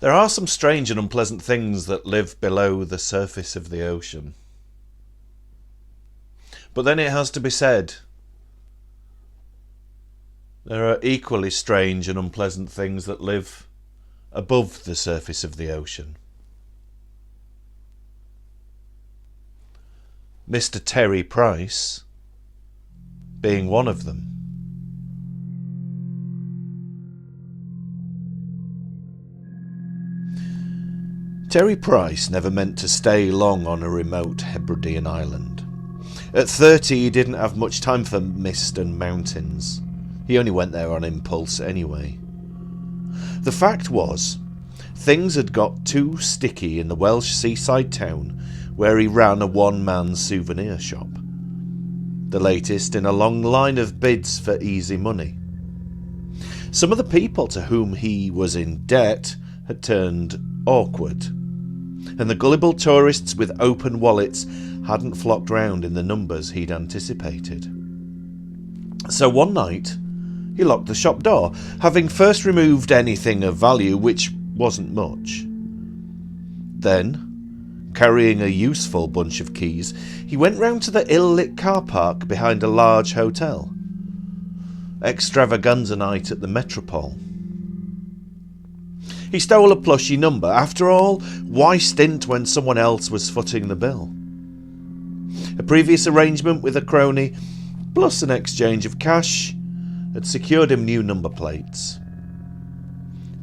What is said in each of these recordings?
There are some strange and unpleasant things that live below the surface of the ocean. But then it has to be said, there are equally strange and unpleasant things that live above the surface of the ocean. Mr. Terry Price being one of them. Terry Price never meant to stay long on a remote Hebridean island. At 30, he didn't have much time for mist and mountains. He only went there on impulse anyway. The fact was, things had got too sticky in the Welsh seaside town where he ran a one-man souvenir shop. The latest in a long line of bids for easy money. Some of the people to whom he was in debt had turned awkward, and the gullible tourists with open wallets hadn't flocked round in the numbers he'd anticipated. So one night, he locked the shop door, having first removed anything of value, which wasn't much. Then, carrying a useful bunch of keys, he went round to the ill-lit car park behind a large hotel. Extravaganza night at the Metropole. He stole a plushy number. After all, why stint when someone else was footing the bill? A previous arrangement with a crony, plus an exchange of cash, had secured him new number plates.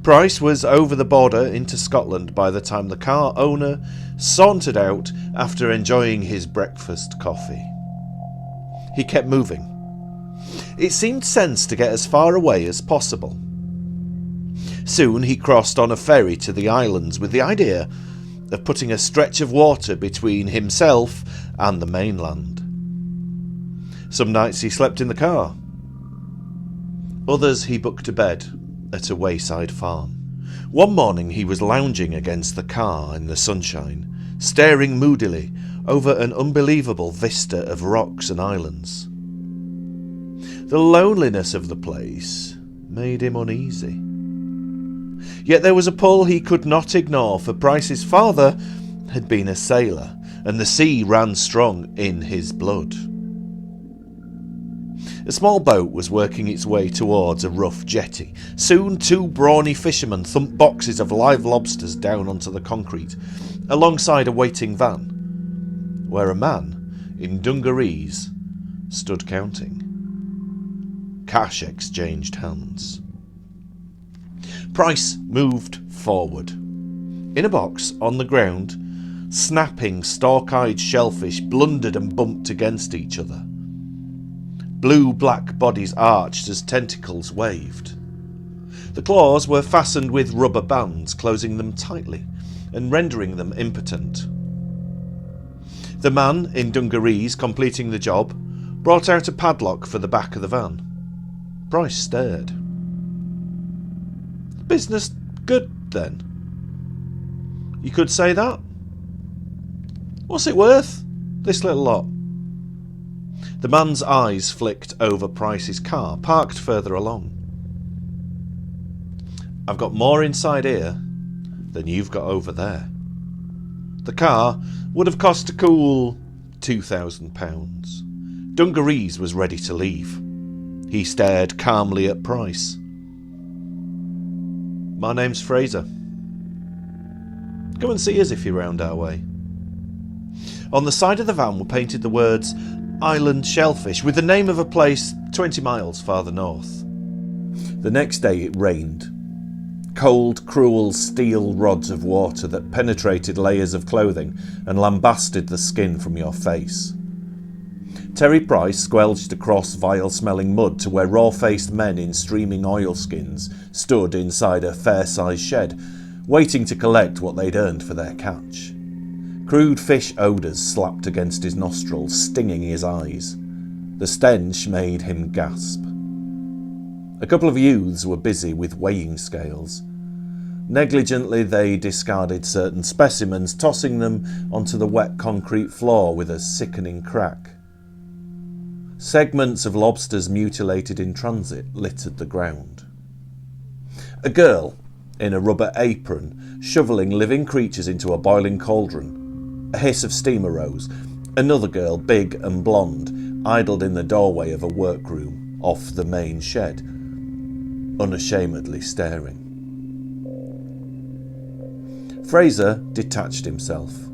Price was over the border into Scotland by the time the car owner sauntered out after enjoying his breakfast coffee. He kept moving. It seemed sense to get as far away as possible. Soon he crossed on a ferry to the islands with the idea of putting a stretch of water between himself and the mainland. Some nights he slept in the car. Others he booked a bed at a wayside farm. One morning he was lounging against the car in the sunshine, staring moodily over an unbelievable vista of rocks and islands. The loneliness of the place made him uneasy. Yet there was a pull he could not ignore, for Price's father had been a sailor, and the sea ran strong in his blood. A small boat was working its way towards a rough jetty. Soon 2 brawny fishermen thumped boxes of live lobsters down onto the concrete, alongside a waiting van, where a man in dungarees stood counting. Cash exchanged hands. Price moved forward. In a box on the ground, snapping stalk-eyed shellfish blundered and bumped against each other. Blue-black bodies arched as tentacles waved. The claws were fastened with rubber bands, closing them tightly and rendering them impotent. The man in dungarees completing the job brought out a padlock for the back of the van. Price stared. Business good, then? You could say that. What's it worth, this little lot? The man's eyes flicked over Price's car, parked further along. I've got more inside here than you've got over there. The car would have cost a cool £2,000. Dungarees was ready to leave. He stared calmly at Price. My name's Fraser. Come and see us if you're round our way. On the side of the van were painted the words Island Shellfish, with the name of a place 20 miles farther north. The next day it rained. Cold, cruel steel rods of water that penetrated layers of clothing and lambasted the skin from your face. Terry Price squelched across vile-smelling mud to where raw-faced men in streaming oilskins stood inside a fair-sized shed, waiting to collect what they'd earned for their catch. Crude fish odours slapped against his nostrils, stinging his eyes. The stench made him gasp. A couple of youths were busy with weighing scales. Negligently they discarded certain specimens, tossing them onto the wet concrete floor with a sickening crack. Segments of lobsters mutilated in transit littered the ground. A girl, in a rubber apron, shoveling living creatures into a boiling cauldron. A hiss of steam arose. Another girl, big and blonde, idled in the doorway of a workroom off the main shed, unashamedly staring. Fraser detached himself.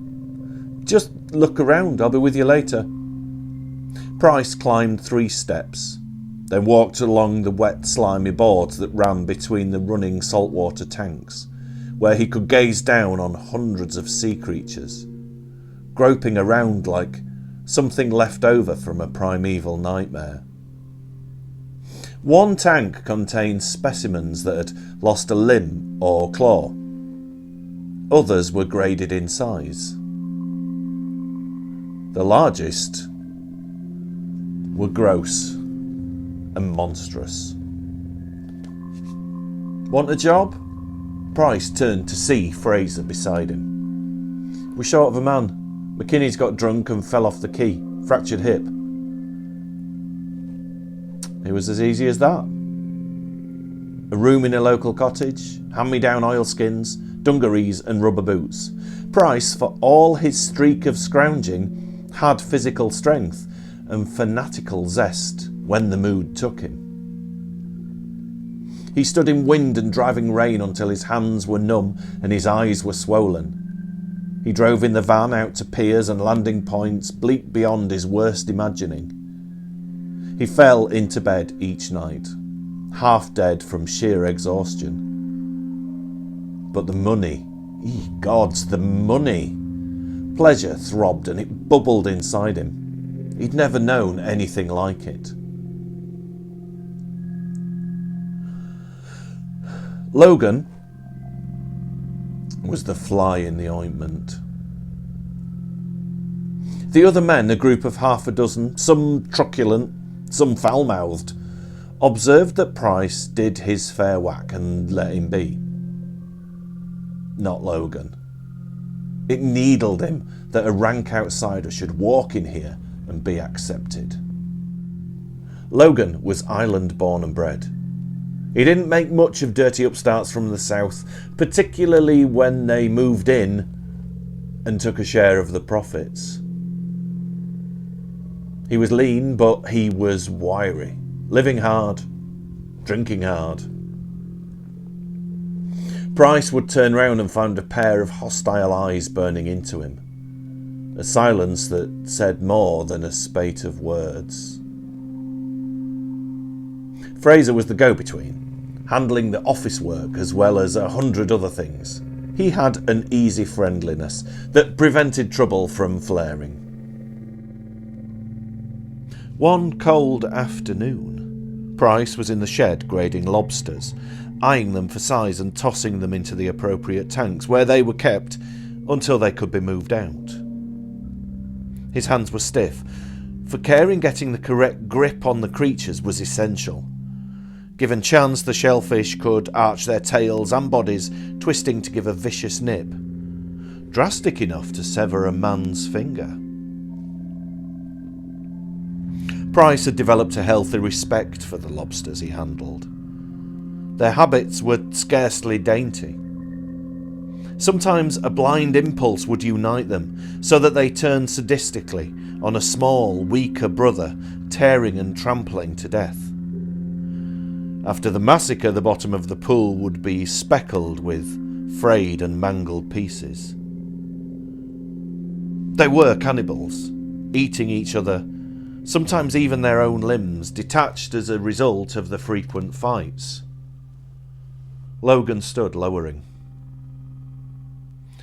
"Just look around, I'll be with you later." Price climbed 3 steps, then walked along the wet, slimy boards that ran between the running saltwater tanks, where he could gaze down on hundreds of sea creatures, groping around like something left over from a primeval nightmare. One tank contained specimens that had lost a limb or claw. Others were graded in size. The largest were gross and monstrous. "Want a job?" Price turned to see Fraser beside him. "We're short of a man. McKinney's got drunk and fell off the quay. Fractured hip." It was as easy as that. A room in a local cottage, hand-me-down oilskins, dungarees and rubber boots. Price, for all his streak of scrounging, had physical strength and fanatical zest when the mood took him. He stood in wind and driving rain until his hands were numb and his eyes were swollen. He drove in the van out to piers and landing points bleak beyond his worst imagining. He fell into bed each night, half dead from sheer exhaustion. But the money, ye gods, the money! Pleasure throbbed and it bubbled inside him. He'd never known anything like it. Logan was the fly in the ointment. The other men, a group of half a dozen, some truculent, some foul-mouthed, observed that Price did his fair whack and let him be. Not Logan. It needled him that a rank outsider should walk in here and be accepted. Logan was island born and bred. He didn't make much of dirty upstarts from the south, particularly when they moved in and took a share of the profits. He was lean, but he was wiry, living hard, drinking hard. Price would turn round and find a pair of hostile eyes burning into him, a silence that said more than a spate of words. Fraser was the go-between, handling the office work as well as 100 other things. He had an easy friendliness that prevented trouble from flaring. One cold afternoon, Price was in the shed grading lobsters, eyeing them for size and tossing them into the appropriate tanks, where they were kept until they could be moved out. His hands were stiff, for care in getting the correct grip on the creatures was essential. Given chance, the shellfish could arch their tails and bodies, twisting to give a vicious nip, drastic enough to sever a man's finger. Price had developed a healthy respect for the lobsters he handled. Their habits were scarcely dainty. Sometimes a blind impulse would unite them, so that they turned sadistically on a small, weaker brother, tearing and trampling to death. After the massacre, the bottom of the pool would be speckled with frayed and mangled pieces. They were cannibals, eating each other, sometimes even their own limbs, detached as a result of the frequent fights. Logan stood lowering.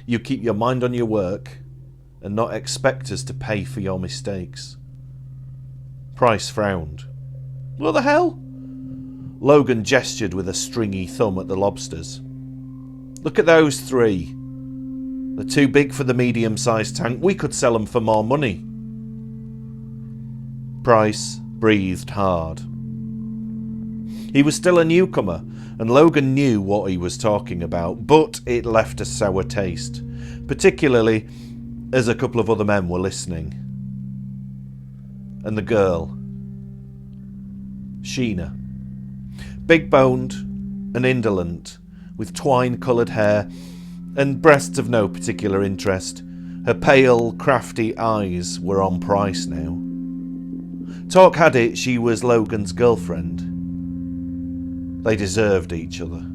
You keep your mind on your work and not expect us to pay for your mistakes. Price frowned. What the hell? Logan gestured with a stringy thumb at the lobsters. Look at those 3. They're too big for the medium-sized tank. We could sell them for more money. Price breathed hard. He was still a newcomer, and Logan knew what he was talking about, but it left a sour taste, particularly as a couple of other men were listening. And the girl, Sheena, big-boned and indolent, with twine-coloured hair and breasts of no particular interest. Her pale, crafty eyes were on Price now. Talk had it she was Logan's girlfriend. They deserved each other.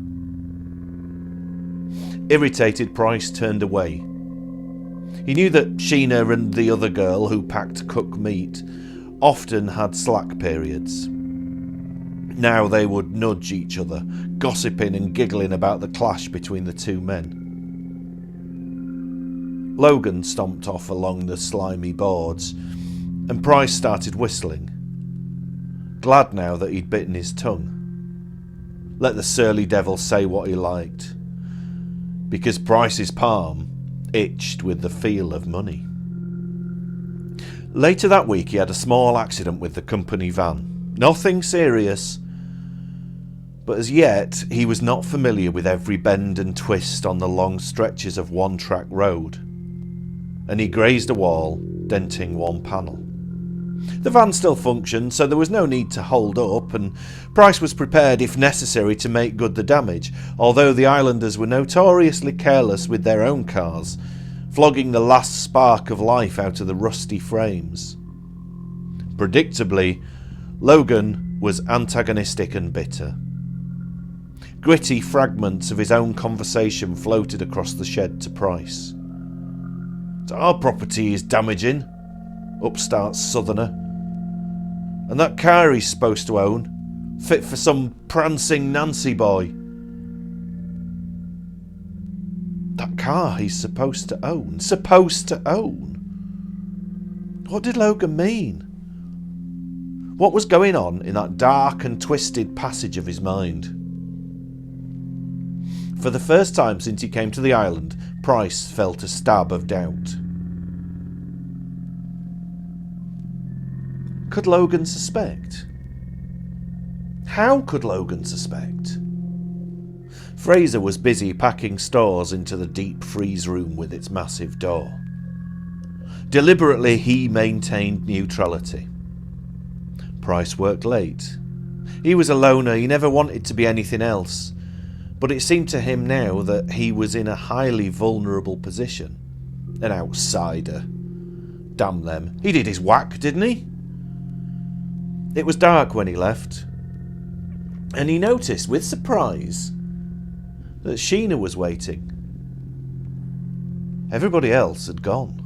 Irritated, Price turned away. He knew that Sheena and the other girl who packed cooked meat often had slack periods. Now they would nudge each other, gossiping and giggling about the clash between the two men. Logan stomped off along the slimy boards, and Price started whistling, glad now that he'd bitten his tongue. Let the surly devil say what he liked, because Price's palm itched with the feel of money. Later that week he had a small accident with the company van. Nothing serious, but as yet he was not familiar with every bend and twist on the long stretches of one-track road, and he grazed a wall, denting one panel. The van still functioned, so there was no need to hold up, and Price was prepared, if necessary, to make good the damage, although the islanders were notoriously careless with their own cars, flogging the last spark of life out of the rusty frames. Predictably, Logan was antagonistic and bitter. Gritty fragments of his own conversation floated across the shed to Price. "Our property is damaging," upstarts Southerner. "And that car he's supposed to own, fit for some prancing Nancy boy." That car he's supposed to own? Supposed to own? What did Logan mean? What was going on in that dark and twisted passage of his mind? For the first time since he came to the island, Price felt a stab of doubt. Could Logan suspect? How could Logan suspect? Fraser was busy packing stores into the deep freeze room with its massive door. Deliberately he maintained neutrality. Price worked late. He was a loner, he never wanted to be anything else, but it seemed to him now that he was in a highly vulnerable position. An outsider. Damn them. He did his whack, didn't he? It was dark when he left, and he noticed with surprise that Sheena was waiting. Everybody else had gone.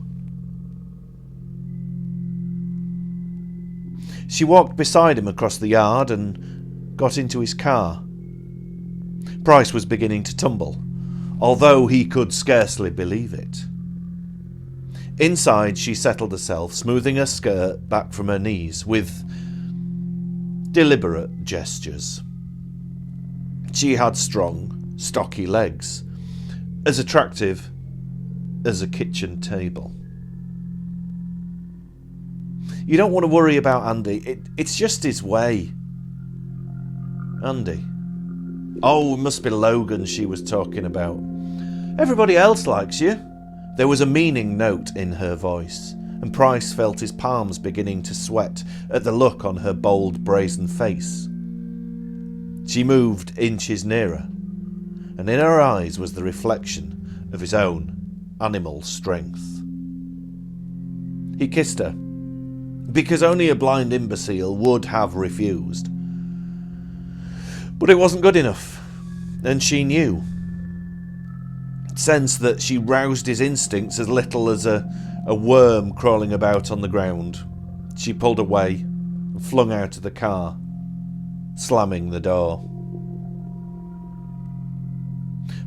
She walked beside him across the yard and got into his car. Price was beginning to tumble, although he could scarcely believe it. Inside she settled herself, smoothing her skirt back from her knees with deliberate gestures. She had strong, stocky legs, as attractive as a kitchen table. You don't want to worry about Andy. It's just his way. Andy. Oh, it must be Logan she was talking about. Everybody else likes you. There was a meaning note in her voice, and Price felt his palms beginning to sweat at the look on her bold, brazen face. She moved inches nearer, and in her eyes was the reflection of his own animal strength. He kissed her, because only a blind imbecile would have refused. But it wasn't good enough, and she knew. Sensed that she roused his instincts as little as a worm crawling about on the ground. She pulled away and flung out of the car, slamming the door.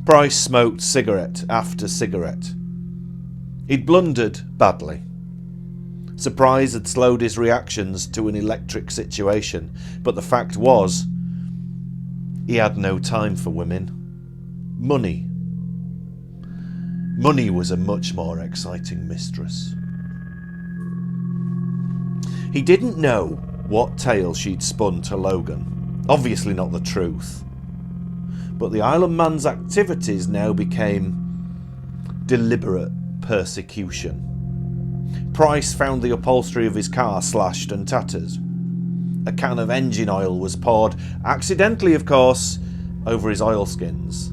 Price smoked cigarette after cigarette. He'd blundered badly. Surprise had slowed his reactions to an electric situation, but the fact was, he had no time for women. Money was a much more exciting mistress. He didn't know what tale she'd spun to Logan. Obviously not the truth. But the island man's activities now became deliberate persecution. Price found the upholstery of his car slashed and tattered. A can of engine oil was poured, accidentally of course, over his oilskins.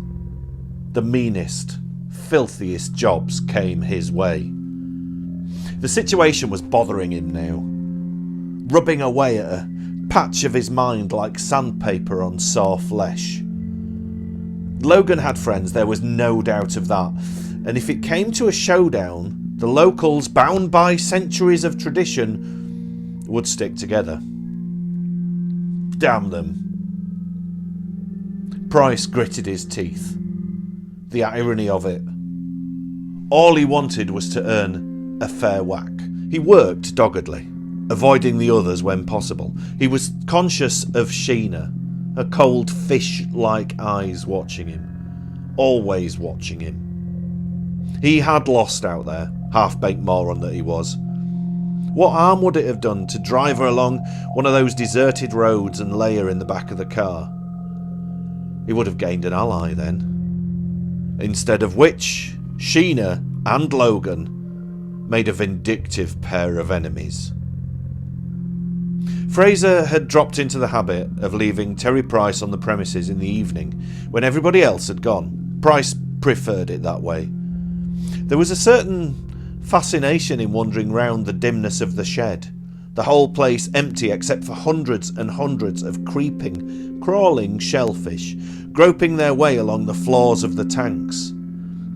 The meanest, filthiest jobs came his way. The situation was bothering him now, rubbing away at a patch of his mind like sandpaper on sore flesh. Logan had friends, there was no doubt of that, and if it came to a showdown, the locals, bound by centuries of tradition, would stick together. Damn them. Price gritted his teeth. The irony of it. All he wanted was to earn a fair whack. He worked doggedly, avoiding the others when possible. He was conscious of Sheena, her cold fish-like eyes watching him. Always watching him. He had lost out there, half-baked moron that he was. What harm would it have done to drive her along one of those deserted roads and lay her in the back of the car? He would have gained an ally then. Instead of which, Sheena and Logan made a vindictive pair of enemies. Fraser had dropped into the habit of leaving Terry Price on the premises in the evening when everybody else had gone. Price preferred it that way. There was a certain fascination in wandering round the dimness of the shed, the whole place empty except for hundreds and hundreds of creeping, crawling shellfish, groping their way along the floors of the tanks.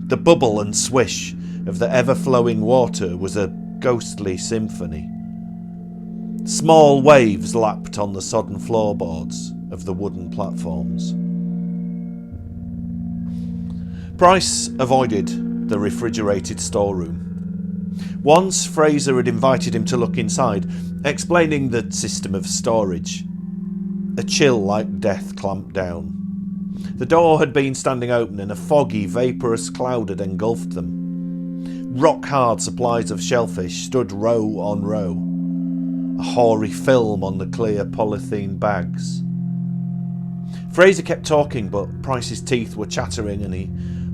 The bubble and swish of the ever-flowing water was a ghostly symphony. Small waves lapped on the sodden floorboards of the wooden platforms. Price avoided the refrigerated storeroom. Once Fraser had invited him to look inside, explaining the system of storage. A chill like death clamped down. The door had been standing open and a foggy, vaporous cloud had engulfed them. Rock-hard supplies of shellfish stood row on row, a hoary film on the clear polythene bags. Fraser kept talking, but Price's teeth were chattering and he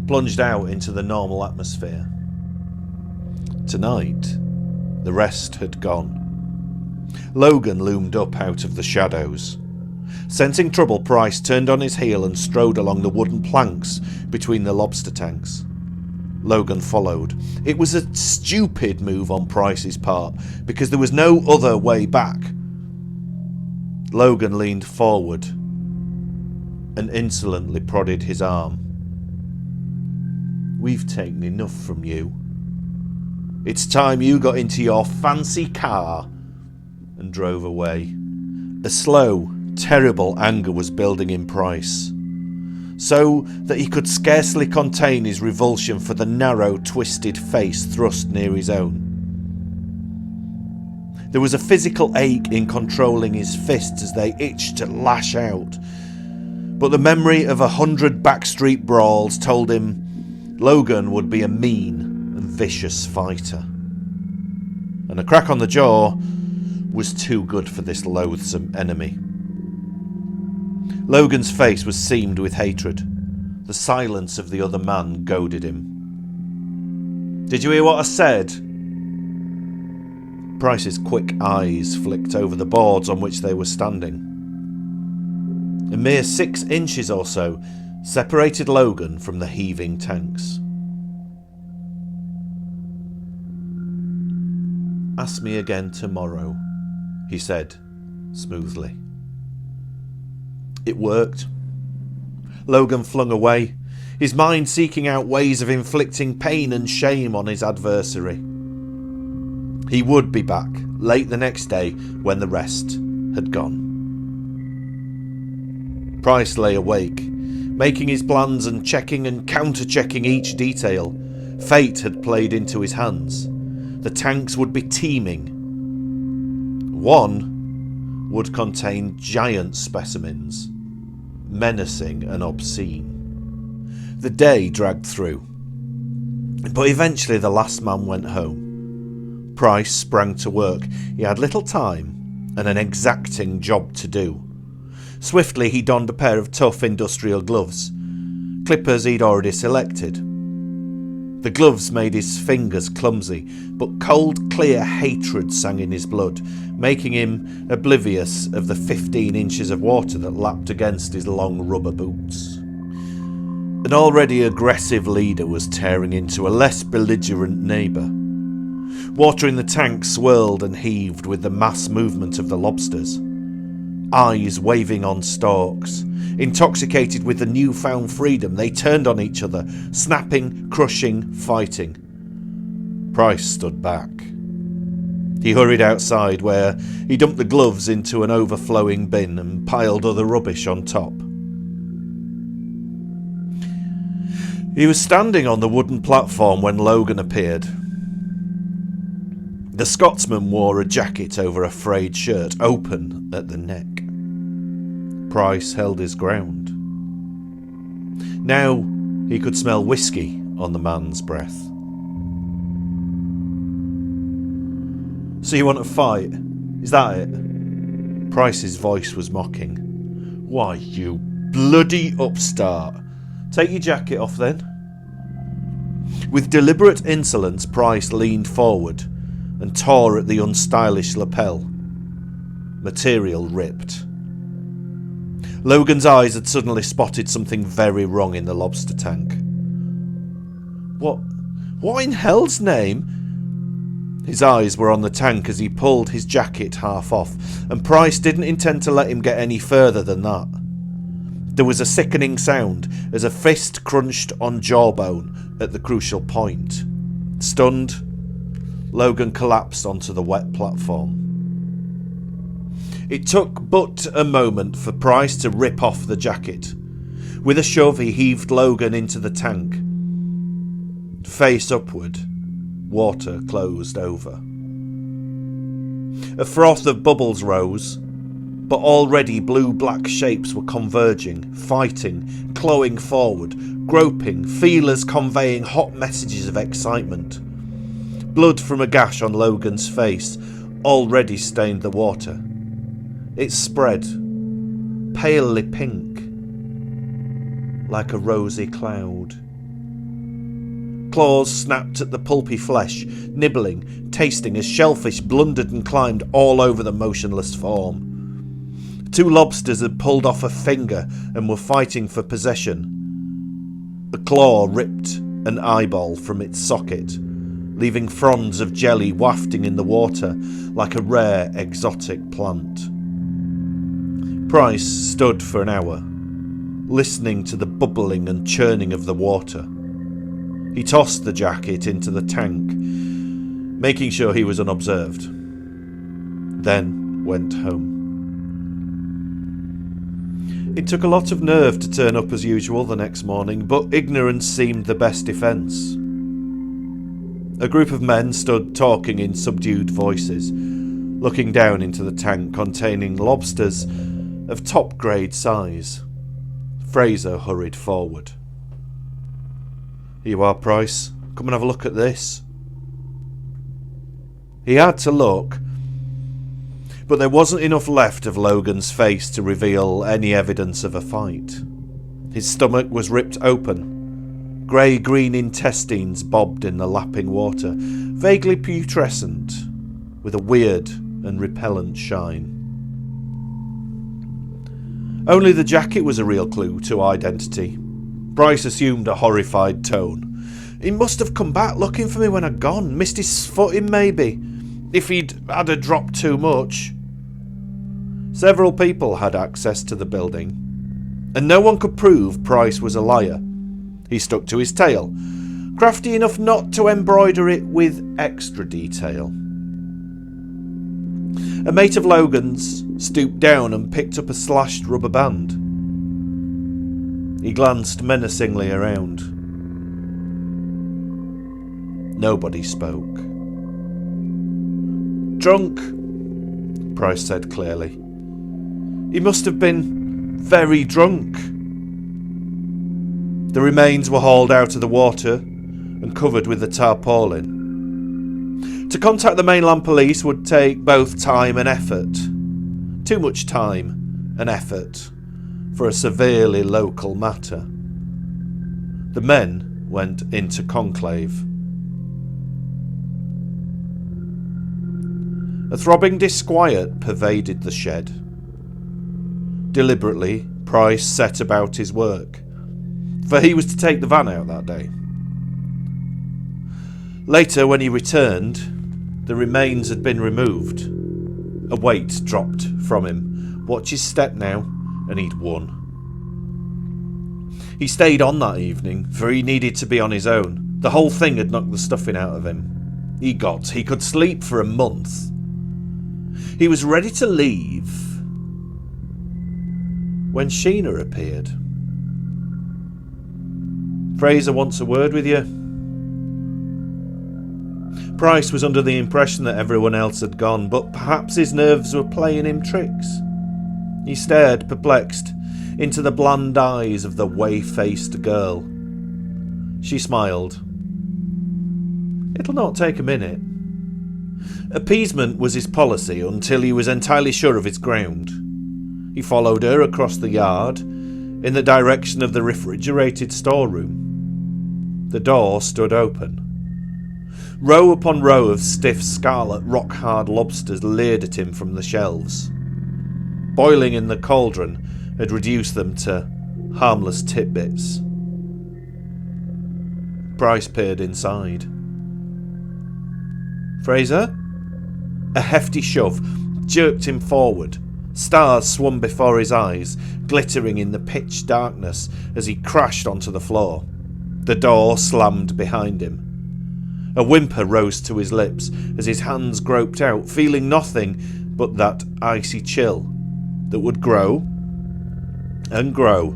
plunged out into the normal atmosphere. Tonight, the rest had gone. Logan loomed up out of the shadows. Sensing trouble, Price turned on his heel and strode along the wooden planks between the lobster tanks. Logan followed. It was a stupid move on Price's part, because there was no other way back. Logan leaned forward and insolently prodded his arm. "We've taken enough from you. It's time you got into your fancy car," and drove away. A slow, terrible anger was building in Price, so that he could scarcely contain his revulsion for the narrow, twisted face thrust near his own. There was a physical ache in controlling his fists as they itched to lash out, but the memory of 100 backstreet brawls told him Logan would be a mean and vicious fighter. And a crack on the jaw was too good for this loathsome enemy. Logan's face was seamed with hatred. The silence of the other man goaded him. "Did you hear what I said?" Price's quick eyes flicked over the boards on which they were standing. A mere 6 inches or so separated Logan from the heaving tanks. "Ask me again tomorrow," he said smoothly. It worked. Logan flung away, his mind seeking out ways of inflicting pain and shame on his adversary. He would be back late the next day when the rest had gone. Price lay awake, making his plans and checking and counter-checking each detail. Fate had played into his hands. The tanks would be teeming. One would contain giant specimens, menacing and obscene. The day dragged through, but eventually the last man went home. Price sprang to work. He had little time and an exacting job to do. Swiftly he donned a pair of tough industrial gloves, clippers he'd already selected. The gloves made his fingers clumsy, but cold, clear hatred sang in his blood, making him oblivious of the 15 inches of water that lapped against his long rubber boots. An already aggressive leader was tearing into a less belligerent neighbour. Water in the tank swirled and heaved with the mass movement of the lobsters. Eyes waving on stalks. Intoxicated with the newfound freedom, they turned on each other, snapping, crushing, fighting. Price stood back. He hurried outside, where he dumped the gloves into an overflowing bin and piled other rubbish on top. He was standing on the wooden platform when Logan appeared. The Scotsman wore a jacket over a frayed shirt, open at the neck. Price held his ground. Now he could smell whiskey on the man's breath. "So you want to fight? Is that it?" Price's voice was mocking. "Why, you bloody upstart. Take your jacket off then." With deliberate insolence, Price leaned forward and tore at the unstylish lapel. Material ripped. Logan's eyes had suddenly spotted something very wrong in the lobster tank. What in hell's name? His eyes were on the tank as he pulled his jacket half off, and Price didn't intend to let him get any further than that. There was a sickening sound as a fist crunched on jawbone at the crucial point. Stunned, Logan collapsed onto the wet platform. It took but a moment for Price to rip off the jacket. With a shove, he heaved Logan into the tank. Face upward, water closed over. A froth of bubbles rose, but already blue-black shapes were converging, fighting, clawing forward, groping, feelers conveying hot messages of excitement. Blood from a gash on Logan's face already stained the water. It spread, palely pink, like a rosy cloud. Claws snapped at the pulpy flesh, nibbling, tasting as shellfish blundered and climbed all over the motionless form. 2 lobsters had pulled off a finger and were fighting for possession. A claw ripped an eyeball from its socket, leaving fronds of jelly wafting in the water like a rare exotic plant. Price stood for an hour, listening to the bubbling and churning of the water. He tossed the jacket into the tank, making sure he was unobserved, then went home. It took a lot of nerve to turn up as usual the next morning, but ignorance seemed the best defence. A group of men stood talking in subdued voices, looking down into the tank containing lobsters of top-grade size. Fraser hurried forward. "Here you are, Price. Come and have a look at this." He had to look, but there wasn't enough left of Logan's face to reveal any evidence of a fight. His stomach was ripped open. Grey-green intestines bobbed in the lapping water, vaguely putrescent, with a weird and repellent shine. Only the jacket was a real clue to identity. Price assumed a horrified tone. "He must have come back looking for me when I'd gone. Missed his footing, maybe. If he'd had a drop too much." Several people had access to the building, and no one could prove Price was a liar. He stuck to his tale, crafty enough not to embroider it with extra detail. A mate of Logan's stooped down and picked up a slashed rubber band. He glanced menacingly around. Nobody spoke. "Drunk," Price said clearly. "He must have been very drunk." The remains were hauled out of the water and covered with a tarpaulin. To contact the mainland police would take both time and effort. Too much time and effort for a severely local matter. The men went into conclave. A throbbing disquiet pervaded the shed. Deliberately, Price set about his work. for he was to take the van out that day. Later, when he returned, the remains had been removed. A weight dropped from him. Watch his step now, and he'd won. He stayed on that evening, for he needed to be on his own. The whole thing had knocked the stuffing out of him. He could sleep for a month. He was ready to leave when Sheena appeared. Fraser wants a word with you. Price was under the impression that everyone else had gone, but perhaps his nerves were playing him tricks. He stared, perplexed, into the bland eyes of the whey-faced girl. She smiled. It'll not take a minute. Appeasement was his policy until he was entirely sure of his ground. He followed her across the yard, in the direction of the refrigerated storeroom. The door stood open. Row upon row of stiff scarlet rock-hard lobsters leered at him from the shelves. Boiling in the cauldron had reduced them to harmless tidbits. Bryce peered inside. Fraser? A hefty shove jerked him forward. Stars swung before his eyes, glittering in the pitch darkness as he crashed onto the floor. The door slammed behind him. A whimper rose to his lips as his hands groped out, feeling nothing but that icy chill that would grow and grow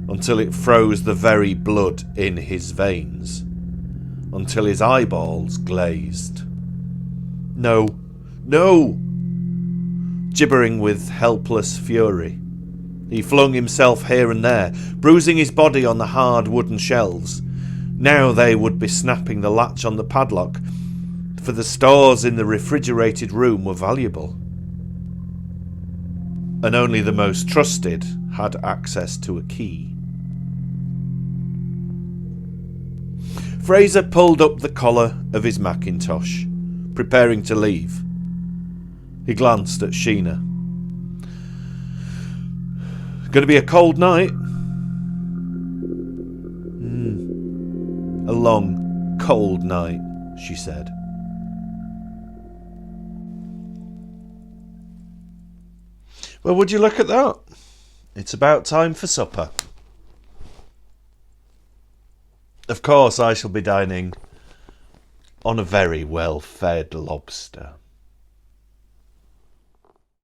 until it froze the very blood in his veins, until his eyeballs glazed. No, no! Gibbering with helpless fury, he flung himself here and there, bruising his body on the hard wooden shelves. Now they would be snapping the latch on the padlock, for the stores in the refrigerated room were valuable, and only the most trusted had access to a key. Fraser pulled up the collar of his Macintosh, preparing to leave. He glanced at Sheena. Gonna be a cold night. A long, cold night, she said. Well, would you look at that? It's about time for supper. Of course, I shall be dining on a very well-fed lobster.